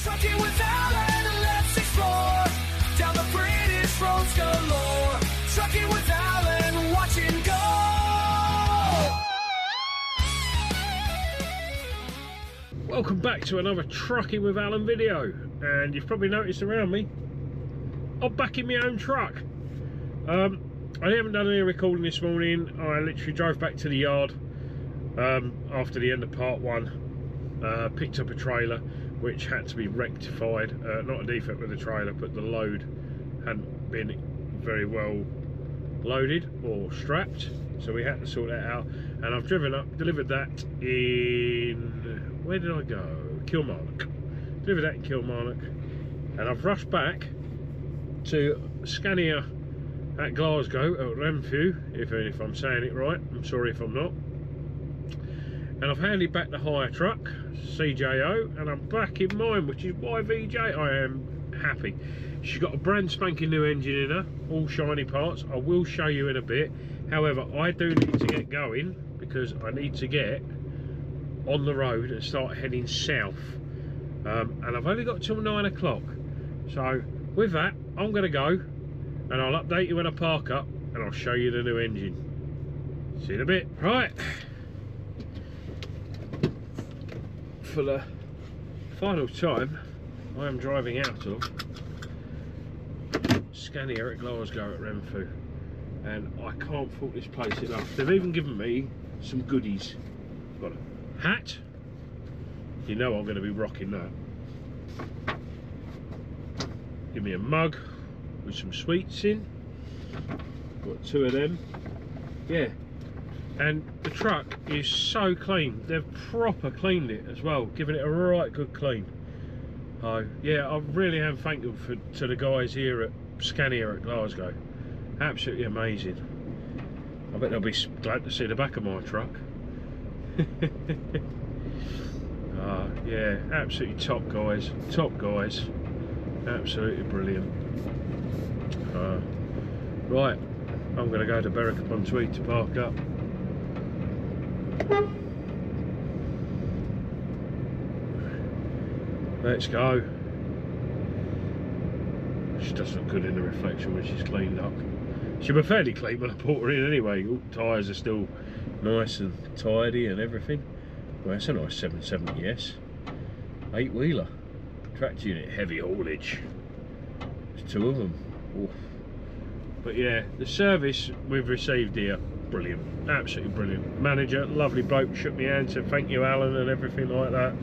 Trucking with Alan and let's explore down the British roads galore. Trucking with Alan, watch and go. Welcome back to another Trucking with Alan video, and you've probably noticed around me I'm back in my own truck. I haven't done any recording this morning. I literally drove back to the yard after the end of part one, picked up a trailer which had to be rectified, not a defect with the trailer, but the load hadn't been very well loaded or strapped, so we had to sort that out. And I've driven up, delivered that in, where did I go? Kilmarnock. Delivered that in Kilmarnock, and I've rushed back to Scania at Glasgow, at Renfrew, if I'm saying it right. I'm sorry if I'm not. And I've handed back the hire truck, CJO, and I'm back in mine, which is YVJ. I am happy. She's got a brand spanking new engine in her, all shiny parts. I will show you in a bit. However, I do need to get going because I need to get on the road and start heading south. And I've only got till 9 o'clock. So with that, I'm going to go and I'll update you when I park up and I'll show you the new engine. See you in a bit. Right. For the final time, I am driving out of Scania at Glasgow at Renfrew, and I can't fault this place enough. They've even given me some goodies. Got a hat. You know I'm going to be rocking that. Give me a mug with some sweets in. Got 2 of them. Yeah. And the truck is so clean. They've proper cleaned it as well, giving it a right good clean. Yeah, I really am thankful to the guys here at Scania at Glasgow. Absolutely amazing. I bet they'll be glad to see the back of my truck. Yeah, absolutely top guys. Top guys. Absolutely brilliant. Right, I'm going to go to Berwick upon Tweed to park up. Let's go. She does look good in the reflection when she's cleaned up. She was fairly clean when I brought her in anyway. All tyres are still nice and tidy and everything. Well, it's a nice 770S. 8-wheeler. Tracked unit, heavy haulage. There's 2 of them. Oof. But yeah, the service we've received here, brilliant. Absolutely brilliant. Manager, lovely bloke, shook me hand, said thank you Alan and everything like that.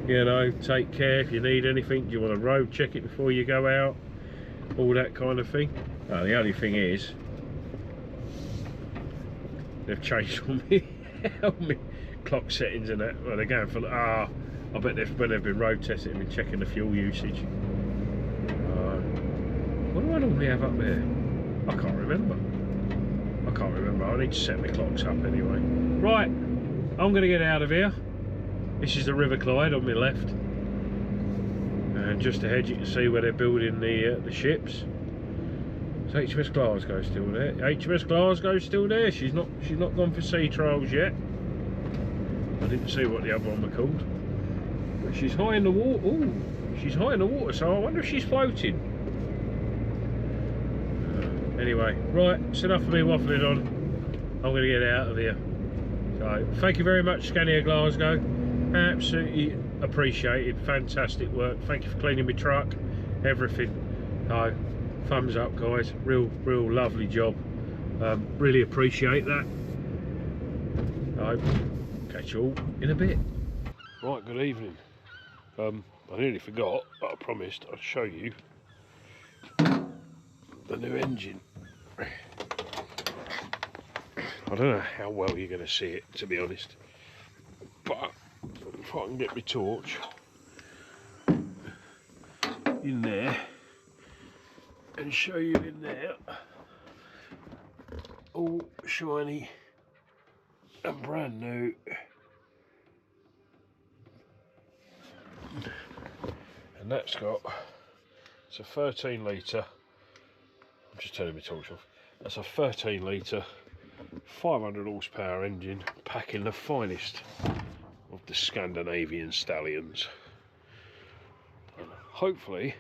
You know, take care if you need anything. Do you want a road check it before you go out? All that kind of thing. The only thing is, they've changed all my clock settings and that. Well, they're going for, I bet when they've been road testing, they've been checking the fuel usage. What do I normally have up there? I can't remember. I need to set my clocks up anyway. Right, I'm going to get out of here. This is the River Clyde on my left, and just ahead you can see where they're building the ships. So HMS Glasgow still there. HMS Glasgow still there. She's not gone for sea trials yet. I didn't see what the other one were called, but she's high in the water. Oh, she's high in the water, so I wonder if she's floating. Anyway, right, it's enough of me waffling on. I'm going to get out of here. So thank you very much, Scania Glasgow. Absolutely appreciated. Fantastic work. Thank you for cleaning my truck, everything. Thumbs up guys, real lovely job. Really appreciate that. Catch you all in a bit. Right, good evening. I nearly forgot, but I promised I'd show you the new engine. I don't know how well you're going to see it, to be honest, but if I can get my torch in there and show you in there, all shiny and brand new. And that's got, it's a 13 litre, I'm just turning my torch off, that's a 13 litre 500 horsepower engine, packing the finest of the Scandinavian stallions. hopefully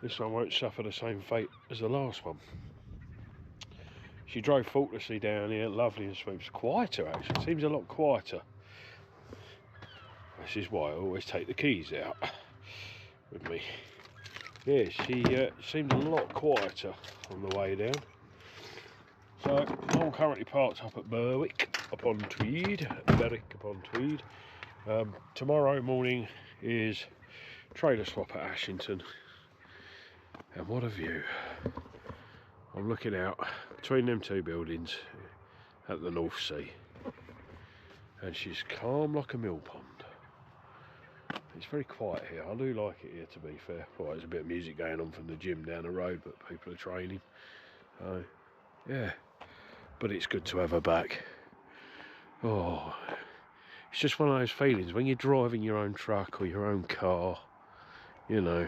this one won't suffer the same fate as the last one. She drove faultlessly down here, lovely and smooth. It's quieter actually, it seems a lot quieter. This is why I always take the keys out with me. Yeah, she seemed a lot quieter on the way down. So I'm currently parked up at Berwick upon Tweed. Tomorrow morning is trailer swap at Ashington, and what a view. I'm looking out between them two buildings at the North Sea, and she's calm like a mill pond. It's very quiet here. I do like it here, to be fair. Well, there's a bit of music going on from the gym down the road, but people are training. So, yeah. But it's good to have her back. Oh, it's just one of those feelings when you're driving your own truck or your own car, you know,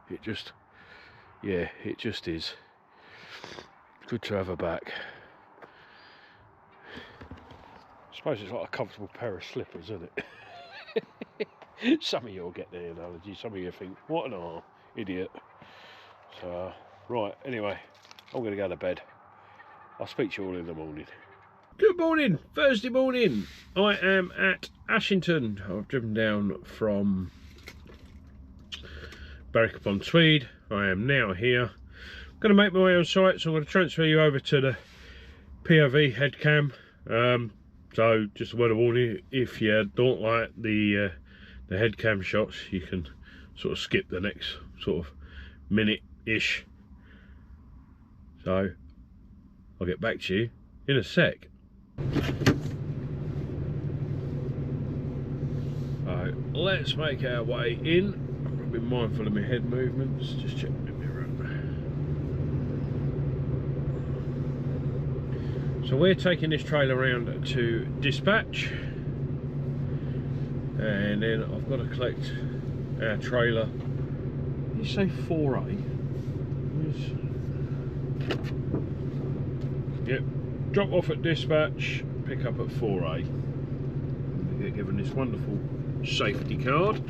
it just, yeah, it just is. Good to have her back. I suppose it's like a comfortable pair of slippers, isn't it? Some of you will get the analogy, some of you think, what an arm, idiot. So, right, anyway, I'm going to go to bed. I'll speak to you all in the morning. Good morning, Thursday morning. I am at Ashington. I've driven down from Berwick upon Tweed. I am now here. I'm going to make my way on site, so I'm going to transfer you over to the POV head cam. So just a word of warning, if you don't like the head cam shots, you can sort of skip the next sort of minute-ish. So I'll get back to you in a sec. Alright, let's make our way in. I've been mindful of my head movements, just check my mirror. So we're taking this trailer around to dispatch, and then I've got to collect our trailer. Did you say 4A? Yep, drop off at dispatch, pick up at 4A. We get given this wonderful safety card.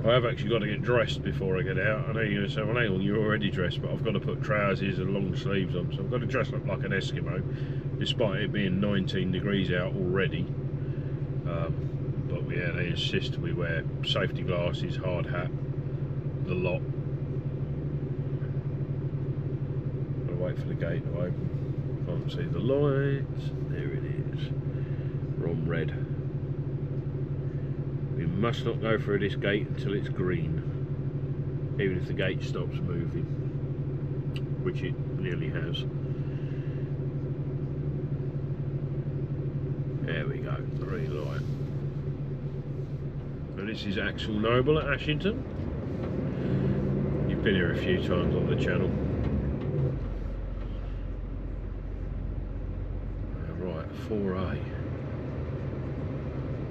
I have actually got to get dressed before I get out. I know you're going to say, well, hang on, you're already dressed, but I've got to put trousers and long sleeves on, so I've got to dress up like an Eskimo, despite it being 19 degrees out already. But yeah, they insist we wear safety glasses, hard hat, the lot. I'll wait for the gate to open. Can't see the lights. There it is. We're on red. We must not go through this gate until it's green, even if the gate stops moving, which it nearly has. There we go, green light. And this is Axel Noble at Ashington. You've been here a few times on the channel. Right, 4A.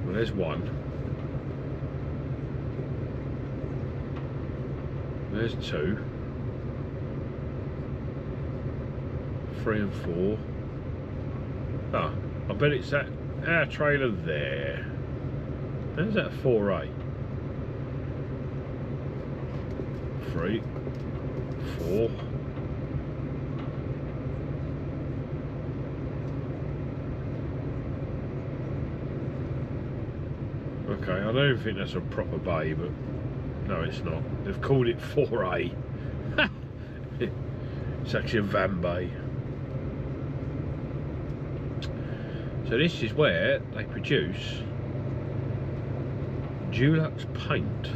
Well, there's one. There's 2, 3 and 4. Ah, I bet it's that our trailer there. How's that 4A? 3, 4. Okay, I don't even think that's a proper bay, but no, it's not. They've called it 4A. It's actually a van bay. So this is where they produce Dulux paint.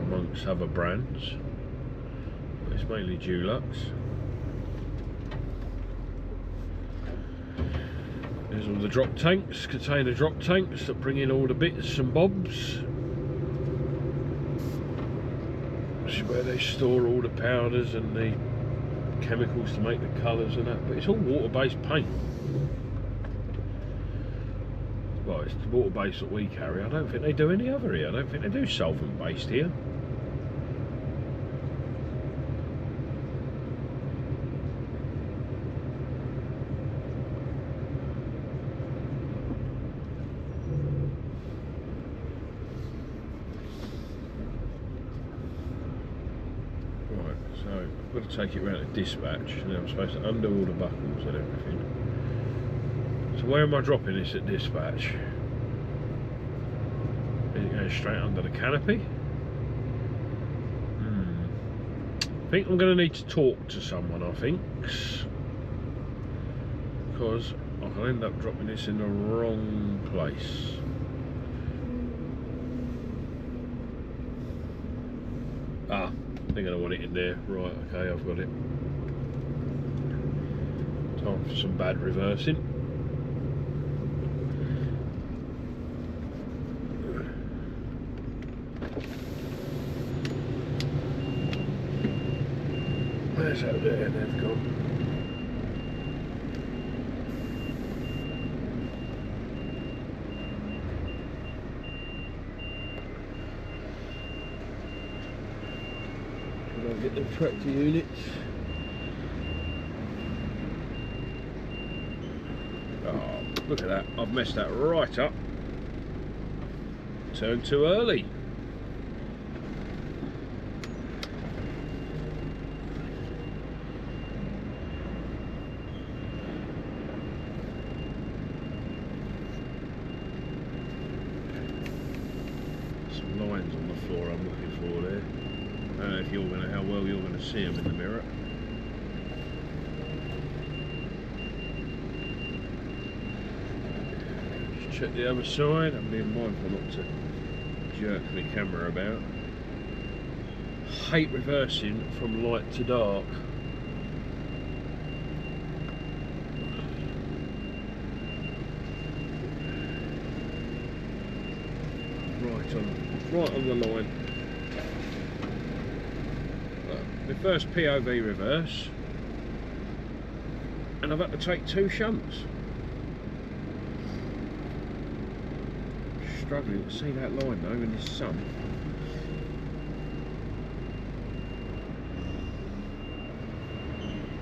Amongst other brands. But it's mainly Dulux. There's all the drop tanks, container drop tanks that bring in all the bits and bobs. This is where they store all the powders and the chemicals to make the colours and that, but it's all water-based paint. Well, it's the water-based that we carry. I don't think they do any other here. I don't think they do solvent-based here. got to take it round to dispatch, and then I'm supposed to undo all the buckles and everything. So where am I dropping this at dispatch? Is it going straight under the canopy? I think I'm going to need to talk to someone, I think, because I can end up dropping this in the wrong place. Ah, I think I want it in there. Right, okay, I've got it. Time for some bad reversing. There's out there, they've gone. I'll get the tractor units. Oh, look at that. I've messed that right up. Turned too early. Some lines on the floor I'm looking for there. I don't know if how well you're going to see them in the mirror. Just check the other side. I'm being mindful not to jerk the camera about. Hate reversing from light to dark. Right on the line. My first POV reverse, and I've had to take 2 shunts. Struggling to see that line though in this sun.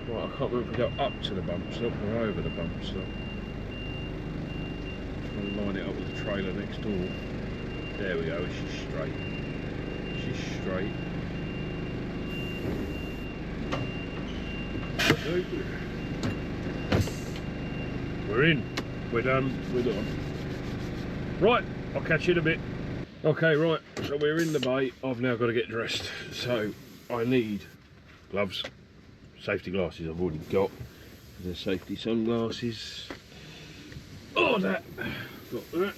Right, I can't remember if we go up to the bump stop or over the bump stop. Trying to line it up with the trailer next door. There we go, she's straight. She's straight. We're in. We're done. We're done. Right, I'll catch you in a bit. Okay, right, so we're in the bay. I've now got to get dressed. So I need gloves, safety glasses I've already got. The safety sunglasses. Oh, that. Got that.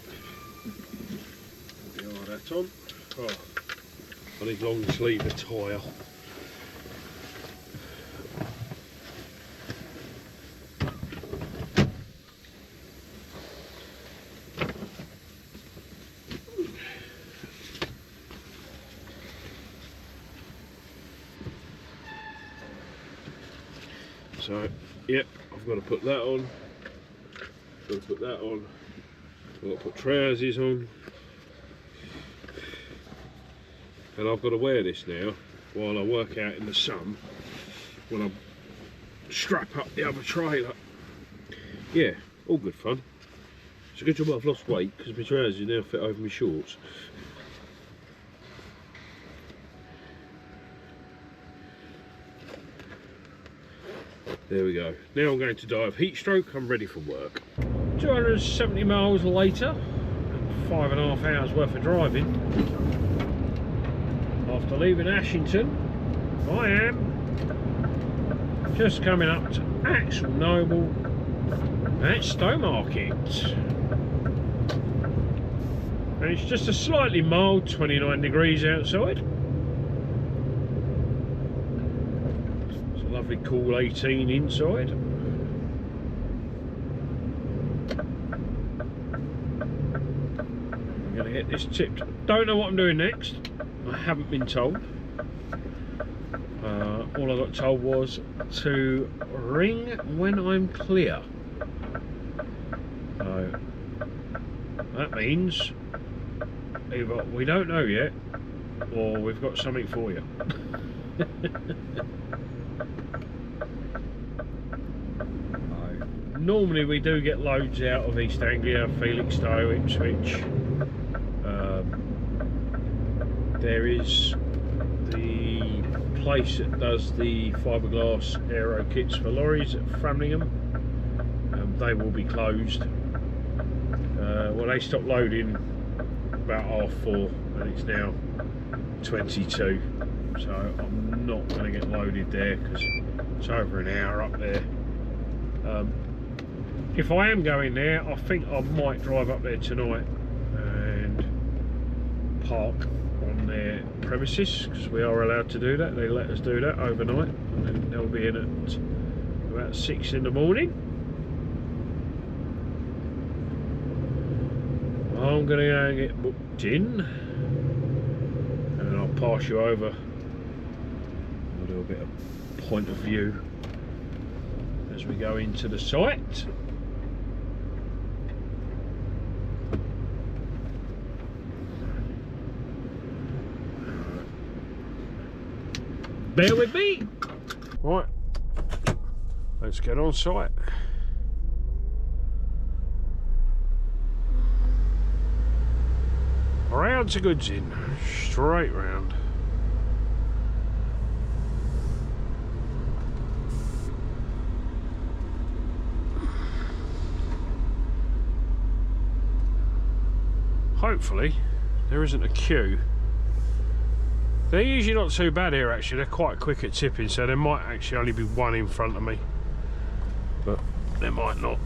That on. Oh, I need long sleeve attire. So, yep, I've got to put that on. Got to put that on. I've got to put trousers on. And I've got to wear this now while I work out in the sun when I strap up the other trailer. Yeah, all good fun. It's a good job I've lost weight because my trousers now fit over my shorts. There we go. Now I'm going to die of heat stroke. I'm ready for work. 270 miles later, 5.5 hours worth of driving. After leaving Ashington, I am just coming up to Axel Noble at Stowmarket. And it's just a slightly mild 29 degrees outside. It's a lovely cool 18 inside. I'm going to get this tipped. Don't know what I'm doing next. I haven't been told. All I got told was to ring when I'm clear. So that means either we don't know yet or we've got something for you. Normally we do get loads out of East Anglia, Felixstowe, Ipswich. There is the place that does the fiberglass aero kits for lorries at Framlingham. They will be closed. Well, they stopped loading about 4:30 and it's now 22, so I'm not going to get loaded there because it's over an hour up there. If I am going there, I think I might drive up there tonight and park on their premises, because we are allowed to do that. They let us do that overnight, and then they'll be in at about 6 in the morning. I'm going to go and get booked in, and then I'll pass you over. We'll do a bit of point of view as we go into the site. Bear with me. Right, let's get on site. Round to goods in, straight round. Hopefully there isn't a queue. They're usually not too bad here actually, they're quite quick at tipping, so there might actually only be one in front of me, but there might not.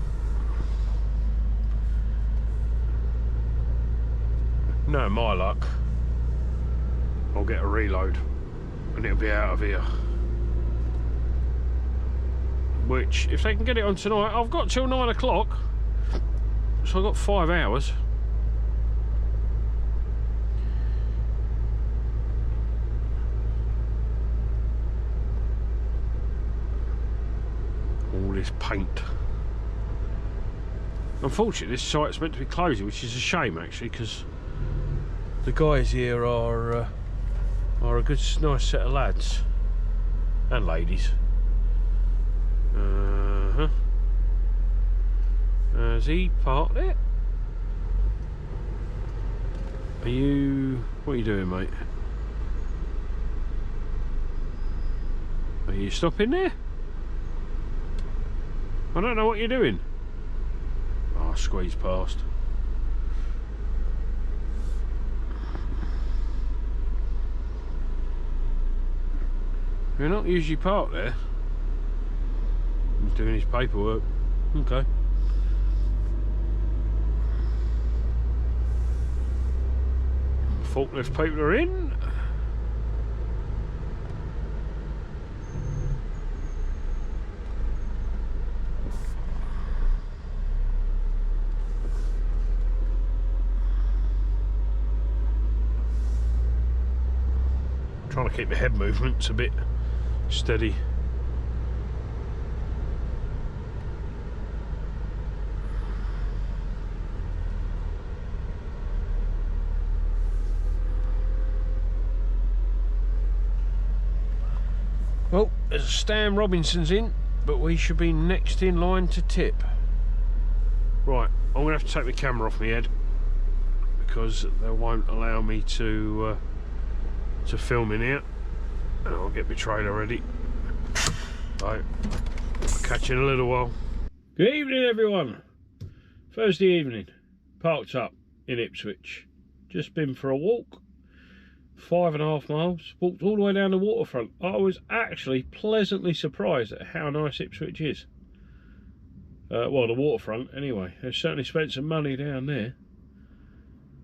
No, my luck, I'll get a reload and it'll be out of here. Which, if they can get it on tonight, I've got till 9 o'clock, so I've got 5 hours. All this paint. Unfortunately, this site's meant to be closing, which is a shame actually, because the guys here are a good, nice set of lads and ladies. Has he parked it? What are you doing, mate? Are you stopping there? I don't know what you're doing. Oh, squeeze past. You're not usually parked there. He's doing his paperwork. Okay. Forklift people are in. Trying to keep the head movements a bit steady. Well, there's a Stan Robinson's in, but we should be next in line to tip. Right, I'm going to have to take the camera off my head because they won't allow me to film in here. And I'll get my trailer ready. Right, I'll catch you in a little while. Good evening, everyone. Thursday evening, parked up in Ipswich. Just been for a walk. 5.5 miles, walked all the way down the waterfront. I was actually pleasantly surprised at how nice Ipswich is. Well, the waterfront anyway. They've certainly spent some money down there.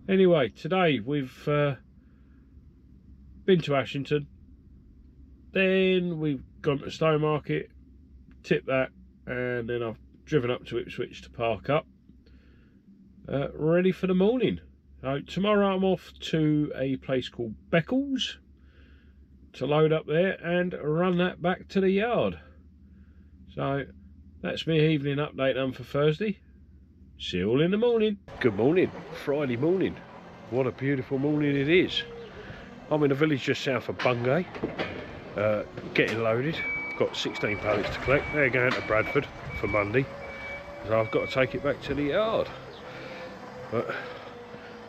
Anyway, today we've been to Ashington, then we've gone to Stowmarket, tipped that, and then I've driven up to Ipswich to park up, ready for the morning. So tomorrow I'm off to a place called Beccles to load up there and run that back to the yard. So that's my evening update done for Thursday. See you all in the morning. Good morning, Friday morning. What a beautiful morning it is. I'm in a village just south of Bungay, getting loaded. Got 16 pallets to collect. They're going to Bradford for Monday, so I've got to take it back to the yard. But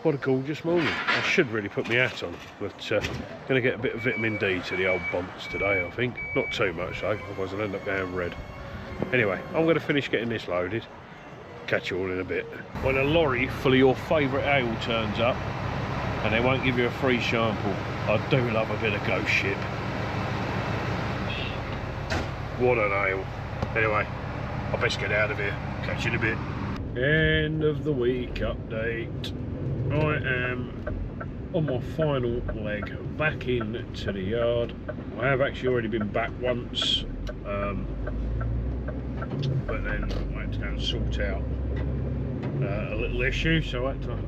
What a gorgeous morning. I should really put my hat on, but going to get a bit of vitamin D to the old bumps today, I think. Not too much though, otherwise I'll end up going red. Anyway, I'm going to finish getting this loaded. Catch you all in a bit. When a lorry full of your favourite ale turns up and they won't give you a free sample, I do love a bit of ghost ship. What an ale. Anyway, I best get out of here. Catch you in a bit. End of the week update. I am on my final leg back into the yard. I have actually already been back once, but then I had to go and sort out a little issue, so I had to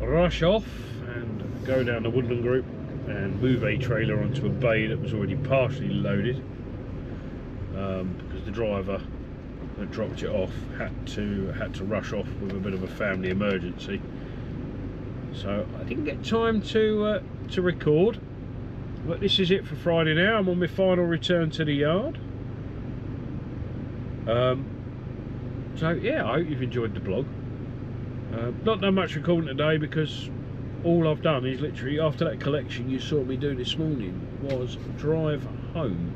rush off and go down the Woodland Group and move a trailer onto a bay that was already partially loaded, because the driver that dropped it off had to rush off with a bit of a family emergency. So I didn't get time to record, but this is it for Friday now. I'm on my final return to the yard. So yeah, I hope you've enjoyed the vlog. Not done much recording today because all I've done is literally, after that collection you saw me do this morning, was drive home,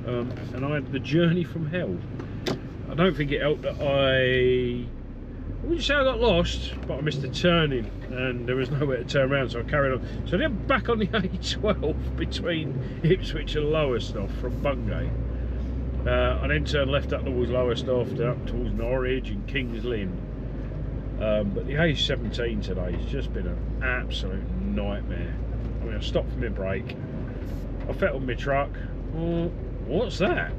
and I had the journey from hell. I don't think it helped that I wouldn't say I got lost, but I missed a turning and there was nowhere to turn around, so I carried on. So then back on the A12 between Ipswich and Lowestoft from Bungay. I then turned left up towards Lowestoft, up towards Norwich and Kings Lynn. But the A17 today has just been an absolute nightmare. I mean, I stopped for my break, I fettled my truck. Oh, what's that?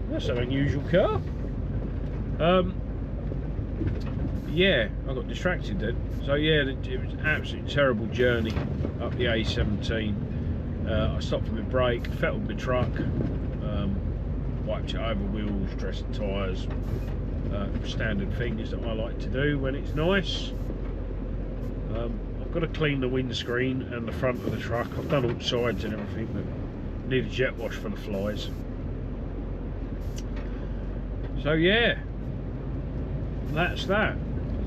That's an unusual car. Yeah, I got distracted then. So yeah, it was an absolutely terrible journey up the A17. I stopped for my break, fettled my truck, wiped it over wheels, dressed the tyres, standard things that I like to do when it's nice. I've got to clean the windscreen and the front of the truck. I've done all sides and everything, but need a jet wash for the flies. So yeah, that's that.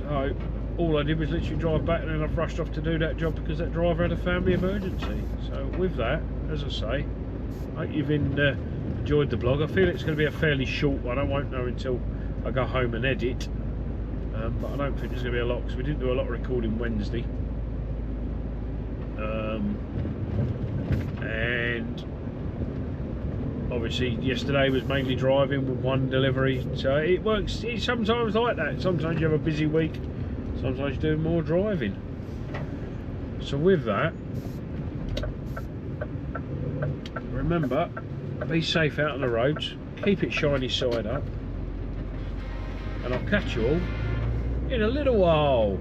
So all I did was literally drive back, and then I've rushed off to do that job because that driver had a family emergency. So with that, as I say, I hope you've enjoyed the vlog. I feel it's going to be a fairly short one. I won't know until I go home and edit, but I don't think there's going to be a lot because we didn't do a lot of recording Wednesday, and obviously yesterday was mainly driving with one delivery, so it works. It's sometimes like that. Sometimes you have a busy week, sometimes you're doing more driving. So with that, remember, be safe out on the roads, keep it shiny side up, and I'll catch you all in a little while.